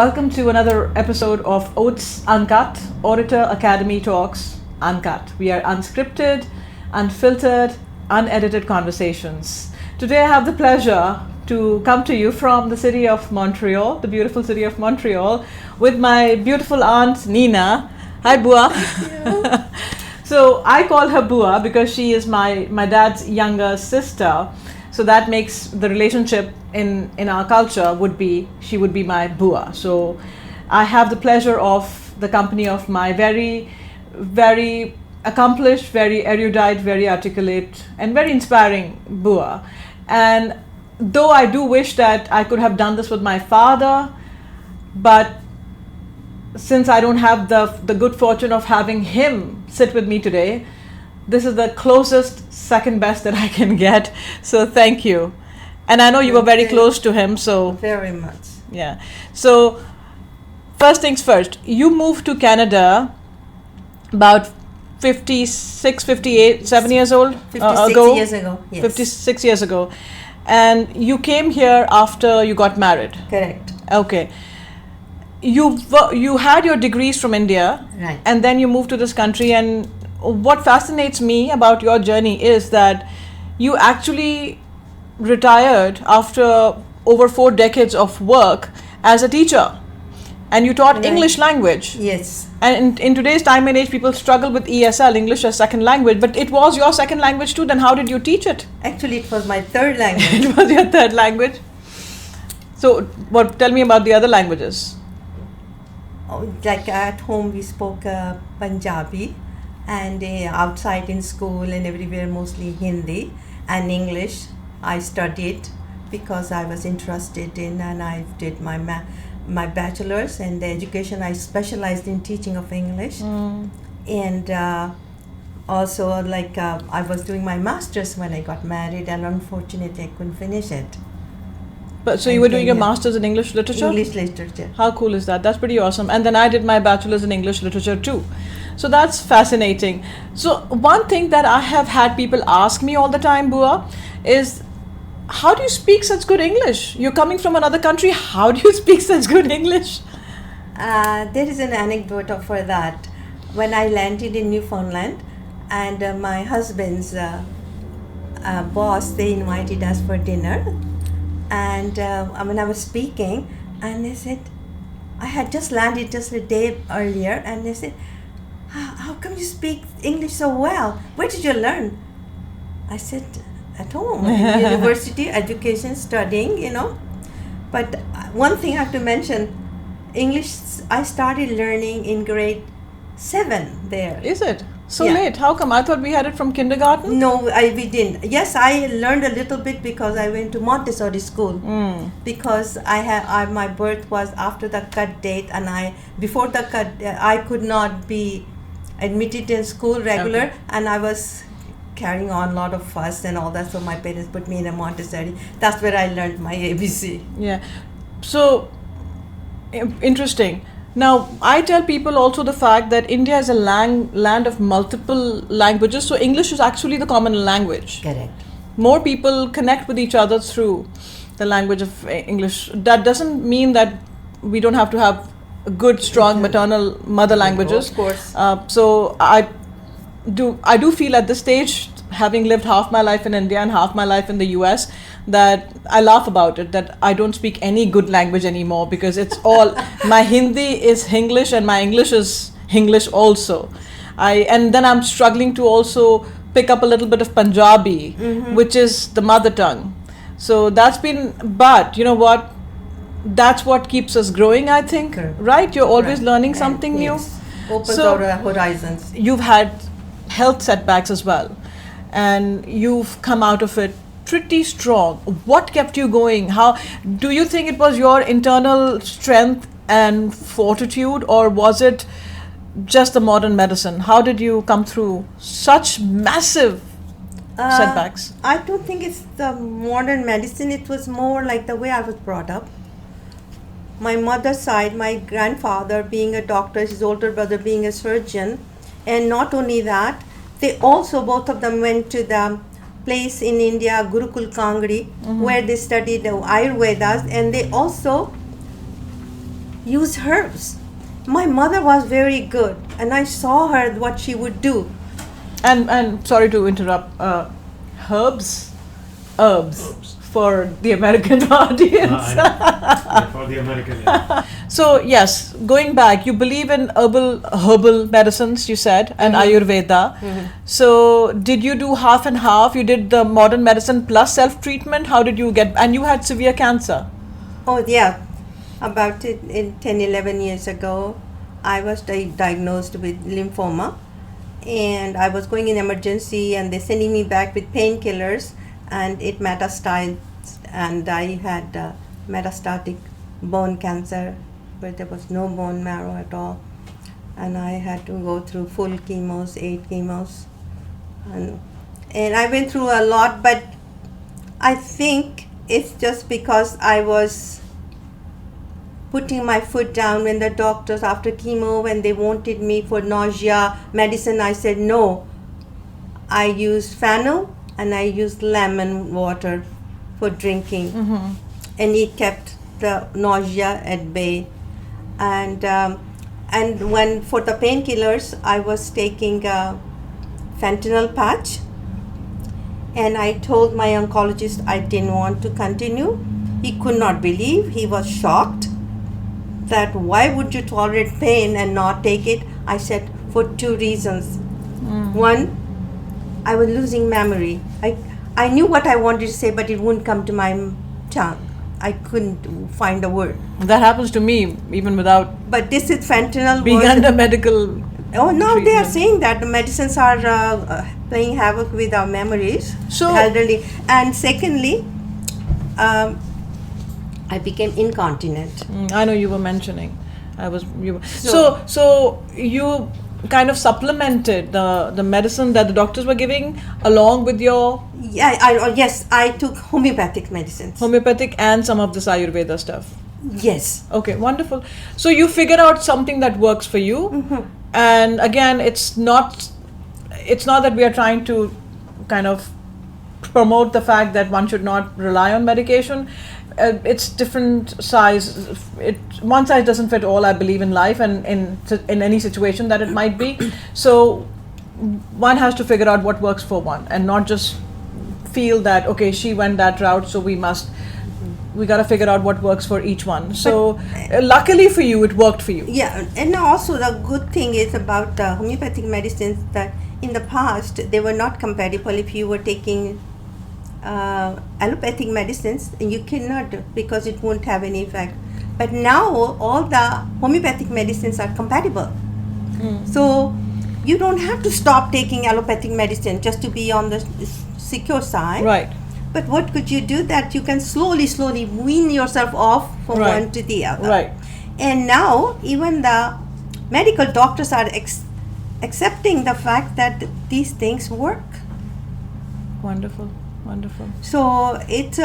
Welcome to another episode of OATS UNCUT, Orator Academy Talks Uncut. We are unscripted, unfiltered, unedited conversations. Today I have the pleasure to come to you from the city of Montreal, the beautiful city of Montreal, with my beautiful aunt Nina. Hi, Bua. So I call her Bua because she is my dad's younger sister. So that makes the relationship in our culture she would be my Bua. So I have the pleasure of the company of my very, very accomplished, very erudite, very articulate, and very inspiring Bua. And though I do wish that I could have done this with my father, but since I don't have the good fortune of having him sit with me today, this is the closest second best that I can get. So thank you. And I know you were very close to him, so... Very much. Yeah. So, first things first, you moved to Canada about 7 years old? 56 years ago, yes. 56 years ago. And you came here after you got married? Correct. Okay. You had your degrees from India, right, and then you moved to this country, and what fascinates me about your journey is that you actually retired after over 4 decades of work as a teacher, and you taught right. English language. Yes. And in today's time and age, people struggle with ESL, English as second language, but it was your second language too. Then how did you teach it? Actually, it was my third language. It was your third language. So tell me about the other languages. Like at home we spoke Punjabi, and outside in school and everywhere mostly Hindi and English. I studied because I was interested in, and I did my bachelor's and the education. I specialized in teaching of English, and also I was doing my master's when I got married, and unfortunately I couldn't finish it. But so you were doing your master's in English literature? English literature. How cool is that? That's pretty awesome. And then I did my bachelor's in English literature too. So that's fascinating. So one thing that I have had people ask me all the time, Bua, is how do you speak such good English? You're coming from another country. How do you speak such good English? There is an anecdote for that. When I landed in Newfoundland, and my husband's boss, they invited us for dinner. And when I was speaking, and they said, I had just landed just a day earlier, and they said, how come you speak English so well? Where did you learn? I said, at home, university, education, studying, But one thing I have to mention, English, I started learning in grade 7 there. Is it? So late. How come? I thought we had it from kindergarten. No, we didn't. Yes, I learned a little bit because I went to Montessori school. Because my birth was after the cut date, and before the cut, I could not be admitted in school regular, okay. And I was carrying on a lot of fuss and all that. So my parents put me in a Montessori. That's where I learned my ABC. Yeah. So interesting. Now, I tell people also the fact that India is a land of multiple languages, so English is actually the common language. Correct. More people connect with each other through the language of English. That doesn't mean that we don't have to have good, strong maternal mother languages. Of course. So I do feel at this stage, having lived half my life in India and half my life in the US, that I laugh about it, that I don't speak any good language anymore, because it's all, my Hindi is English and my English is English also. And then I'm struggling to also pick up a little bit of Punjabi, which is the mother tongue. So but you know what? That's what keeps us growing, I think. Correct. Right? You're always learning something new. Opens our horizons. You've had health setbacks as well, and you've come out of it pretty strong. What kept you going? How do you think it was your internal strength and fortitude, or was it just the modern medicine? How did you come through such massive setbacks? I don't think it's the modern medicine. It was more like the way I was brought up. My mother's side, my grandfather being a doctor, his older brother being a surgeon, and not only that, they also, both of them went to the place in India, Gurukul Kangri, where they studied Ayurvedas, and they also use herbs. My mother was very good, and I saw her what she would do. And sorry to interrupt. Herbs, herbs for the American audience. I know. Yeah, for the American. Yeah. So yes, going back, you believe in herbal medicines, you said, and Ayurveda. So did you do half and half? You did the modern medicine plus self-treatment. How did you get? And you had severe cancer. Oh yeah, about 10, 11 years ago, I was diagnosed with lymphoma, and I was going in emergency, and they sending me back with painkillers, and it metastasized, and I had metastatic bone cancer, where there was no bone marrow at all, and I had to go through full chemos, 8 chemos, and I went through a lot, but I think it's just because I was putting my foot down when the doctors, after chemo, when they wanted me for nausea medicine, I said no. I used fennel and I used lemon water for drinking, and it kept the nausea at bay. And when for the painkillers, I was taking fentanyl patch, and I told my oncologist I didn't want to continue. He could not believe. He was shocked that why would you tolerate pain and not take it. I said for 2 reasons. One, I was losing memory. I knew what I wanted to say, but it wouldn't come to my tongue. I couldn't find a word. That happens to me even without But this is fentanyl. being under medical. Oh, now they are treatment. saying that the medicines are playing havoc with our memories, So- elderly. And secondly, I became incontinent. I know you were mentioning. So you kind of supplemented the medicine that the doctors were giving along with your Yeah, yes, I took homeopathic medicines. homeopathic and some of this Ayurveda stuff. Yes. Okay, wonderful. So you figure out something that works for you, and again, it's not that we are trying to kind of promote the fact that one should not rely on medication. It's different size. One size doesn't fit all, I believe, in life and in any situation that it might be. So one has to figure out what works for one, and not just feel that okay, she went that route, so we got to figure out what works for each one. So luckily for you, it worked for you. Yeah, and also the good thing is about homeopathic medicines that in the past they were not compatible if you were taking allopathic medicines, and you cannot because it won't have any effect. But now all the homeopathic medicines are compatible. So you don't have to stop taking allopathic medicine just to be on the secure side. Right. But what could you do that you can slowly wean yourself off from Right. one to the other. Right. And now even the medical doctors are accepting the fact that these things work. Wonderful. So it's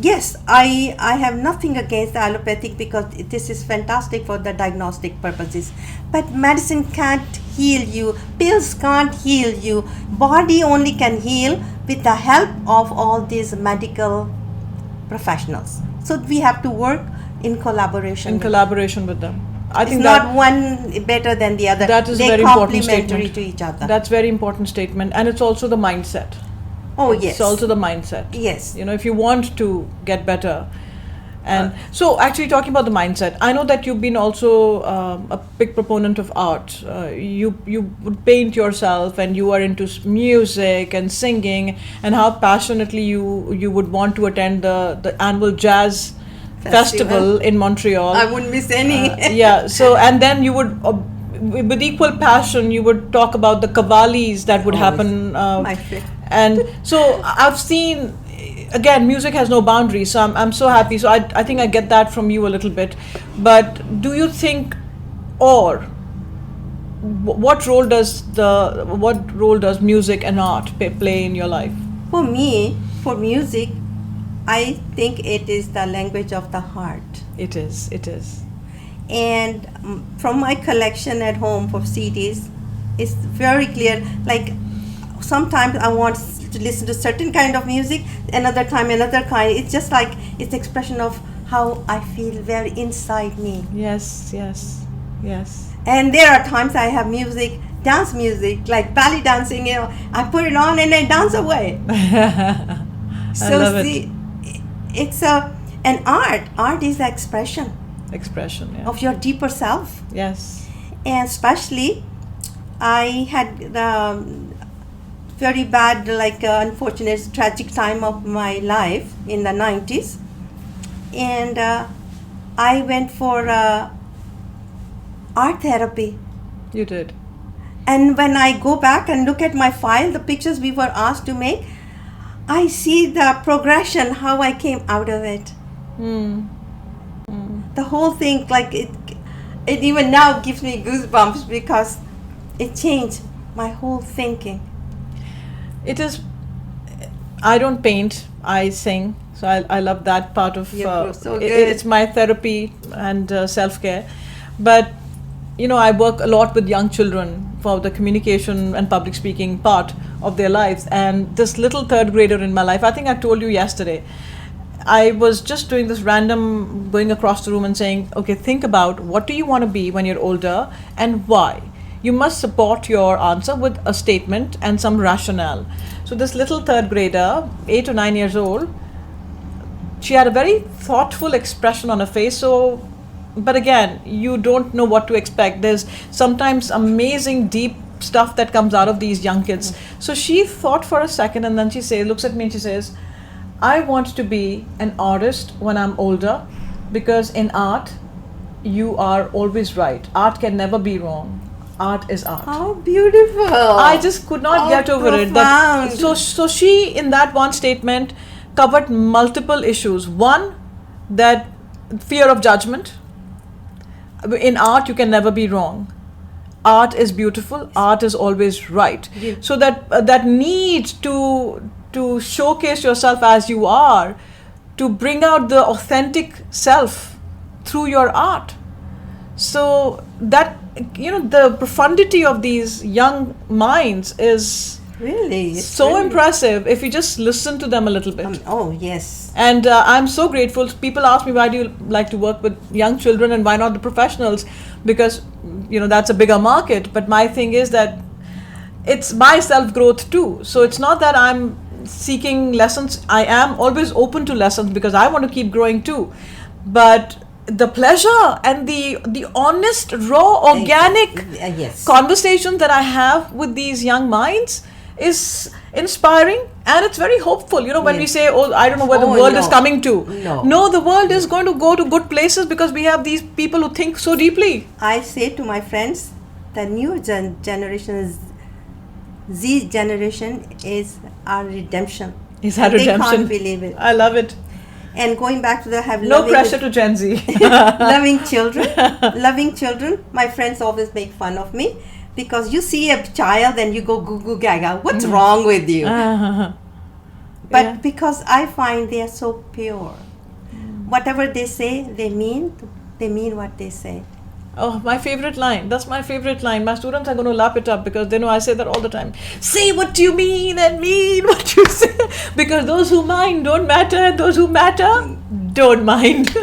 yes, I have nothing against the allopathic because this is fantastic for the diagnostic purposes. But medicine can't heal you. Pills can't heal you. Body only can heal with the help of all these medical professionals. So we have to work in collaboration. With them. I It's think not one better than the other. that is a They're very important complementary statement. to each other. That's very important statement, and it's also the mindset. Oh yes. It's also the mindset. Yes. You know, if you want to get better. And so actually talking about the mindset, I know that you've been also a big proponent of art. You would paint yourself, and you are into music and singing, and how passionately you would want to attend the annual jazz festival in Montreal. I wouldn't miss any. Yeah. So, and then you would, with equal passion, you would talk about the qawwalis that would happen. My favorite. And so I've seen, again, music has no boundaries. So I'm so happy. So I think I get that from you a little bit. But do you think, or what role does music and art play in your life? For me, for music, I think it is the language of the heart. It is. And from my collection at home for CDs, it's very clear. Like sometimes I want to listen to certain kind of music, another time another kind. It's just like it's expression of how I feel very inside me. Yes, yes, yes. And there are times I have music, dance music, like belly dancing, I put it on and I dance away. I love it. It's an art. Art is the expression Expression, of your deeper self. Yes. And especially, I had very bad, unfortunate, tragic time of my life in the 90s. And I went for art therapy. You did. And when I go back and look at my file, the pictures we were asked to make, I see the progression, how I came out of it. The whole thing, it even now gives me goosebumps because it changed my whole thinking. It is. I don't paint. I sing. So I love that part of. You're so good. It's my therapy and self-care, but I work a lot with young children for the communication and public speaking part of their lives. And this little third grader in my life, I think I told you yesterday, I was just doing this random, going across the room and saying, okay, think about what do you want to be when you're older and why. You must support your answer with a statement and some rationale. So this little third grader, 8 or 9 years old, she had a very thoughtful expression on her face. So, but again, you don't know what to expect. There's sometimes amazing deep stuff that comes out of these young kids. So she thought for a second and then she looks at me and she says, I want to be an artist when I'm older, because in art, you are always right. Art can never be wrong. Art is art. How beautiful. I just could not get over it. That, so she, in that one statement, covered multiple issues. One, that fear of judgment. In art, you can never be wrong. Art is beautiful. Art is always right. Yeah. So that need to showcase yourself as you are, to bring out the authentic self through your art. So that, the profundity of these young minds is really so impressive if you just listen to them a little bit. Oh, yes. And I'm so grateful. People ask me, why do you like to work with young children and why not the professionals? Because, that's a bigger market. But my thing is that it's my self-growth too. So it's not that I'm seeking lessons. I am always open to lessons because I want to keep growing too. But the pleasure and the honest, raw, organic conversation that I have with these young minds is inspiring, and it's very hopeful. When we say, I don't know where the world is coming to. No, the world is going to go to good places because we have these people who think so deeply. I say to my friends, the new generation, Z generation, is our redemption. Is our redemption. They can't believe it. I love it. And going back to no pressure to Gen Z. loving children. My friends always make fun of me because you see a child and you go goo goo gaga. What's wrong with you? But because I find they are so pure. Whatever they say, they mean what they say. Oh, my favorite line. That's my favorite line. My students are going to lap it up because they know I say that all the time. Say what you mean and mean what you say. Because those who mind don't matter and those who matter don't mind.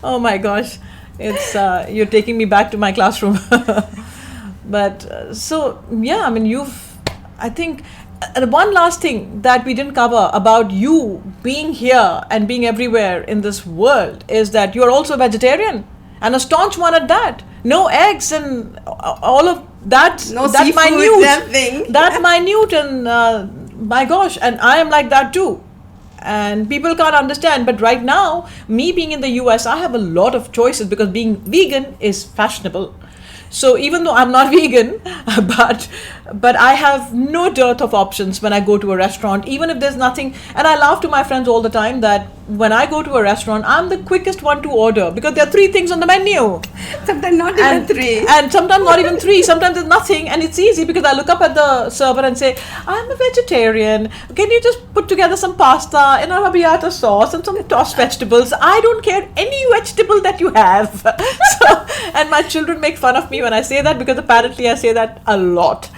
Oh my gosh. It's you're taking me back to my classroom. But I think one last thing that we didn't cover about you being here and being everywhere in this world is that you're also a vegetarian. And a staunch one at that. No eggs and all of that. No that seafood, minute. Nothing. That minute, and my gosh, and I am like that too. And people can't understand. But right now, me being in the US, I have a lot of choices because being vegan is fashionable. So even though I'm not vegan, but I have no dearth of options when I go to a restaurant, even if there's nothing. And I laugh to my friends all the time that when I go to a restaurant, I'm the quickest one to order because there are 3 things on the menu. Sometimes not even 3. And sometimes not even 3. Sometimes there's nothing. And it's easy because I look up at the server and say, I'm a vegetarian. Can you just put together some pasta in arrabbiata sauce and some tossed vegetables? I don't care any vegetable that you have. And my children make fun of me when I say that because apparently I say that a lot.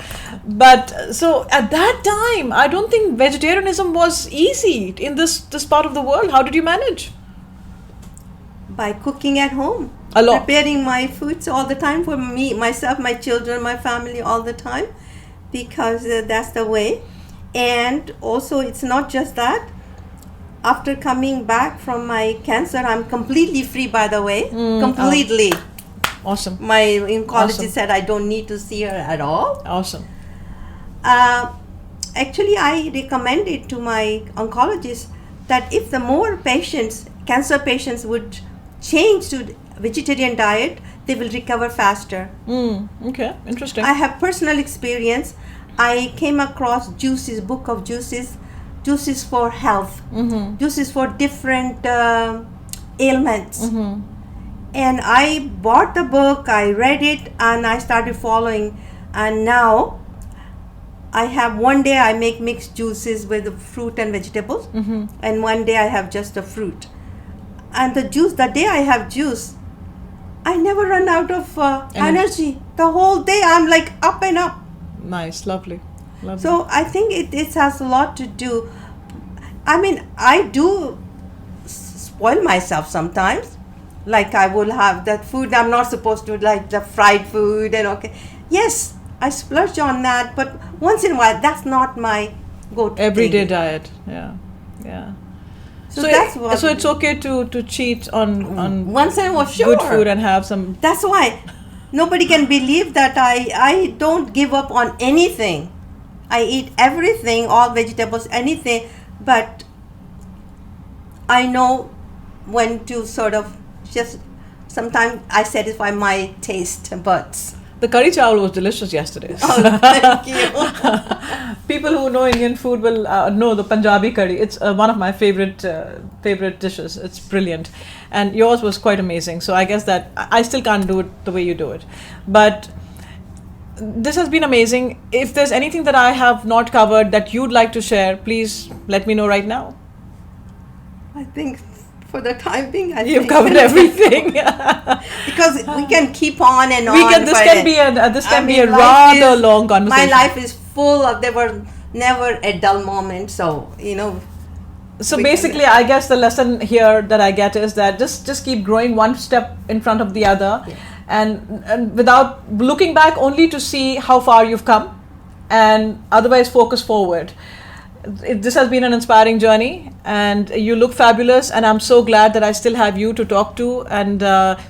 But so at that time, I don't think vegetarianism was easy in this part of the world. How did you manage? By cooking at home. A lot. Preparing my foods all the time for me, myself, my children, my family all the time, because that's the way. And also, it's not just that. After coming back from my cancer, I'm completely free, by the way. Completely. Awesome. My oncologist Awesome. said I don't need to see her at all. Awesome. Actually, I recommend it to my oncologist that if the more patients, cancer patients, would change to vegetarian diet, they will recover faster. Okay, interesting. I have personal experience. I came across juices, book of juices for health, juices for different ailments. And I bought the book, I read it, and I started following. And now I have one day I make mixed juices with the fruit and vegetables, and one day I have just the fruit. And the day I have juice, I never run out of energy. The whole day I'm like up and up. Nice, lovely. So I think it has a lot to do. I mean, I do spoil myself sometimes. Like I will have that food I'm not supposed to, like the fried food, and okay. Yes, I splurge on that, but once in a while, that's not my go-to Everyday thing. diet, yeah. So that's what. So it's okay to cheat on Once in a while, sure. good food and have some. That's why nobody can believe that I don't give up on anything. I eat everything, all vegetables, anything, but I know when to sort of just, sometimes I satisfy my taste buds. The curry chawal was delicious yesterday. Oh, thank you. People who know Indian food will know the Punjabi curry. It's one of my favorite dishes. It's brilliant, and yours was quite amazing. So I guess that I still can't do it the way you do it, but this has been amazing. If there's anything that I have not covered that you'd like to share, please let me know right now. I think for the time being, You've covered everything. Because we can keep on and on. This can be a rather long conversation. My life is full of, there were never a dull moment. So, So basically, I guess the lesson here that I get is that just keep growing one step in front of the other, and without looking back only to see how far you've come, and otherwise focus forward. This has been an inspiring journey, and you look fabulous, and I'm so glad that I still have you to talk to, and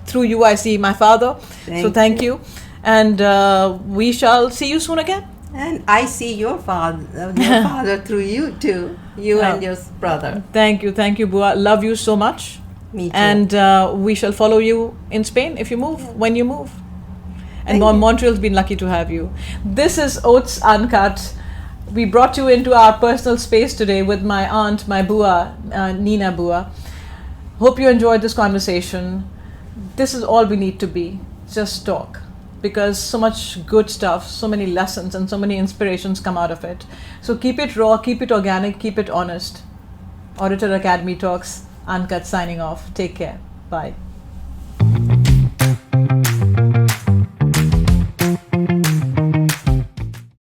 through you I see my father. Thank you. And we shall see you soon again. And I see your father through you too, and your brother. Thank you, Bua. Love you so much. Me too. And we shall follow you in Spain if you move, when you move. And Montreal's been lucky to have you. This is OATS Uncut. We brought you into our personal space today with my aunt, my Bua, Nina Bua. Hope you enjoyed this conversation. This is all we need to be. Just talk. Because so much good stuff, so many lessons and so many inspirations come out of it. So keep it raw, keep it organic, keep it honest. Orator Academy Talks, Uncut signing off. Take care. Bye.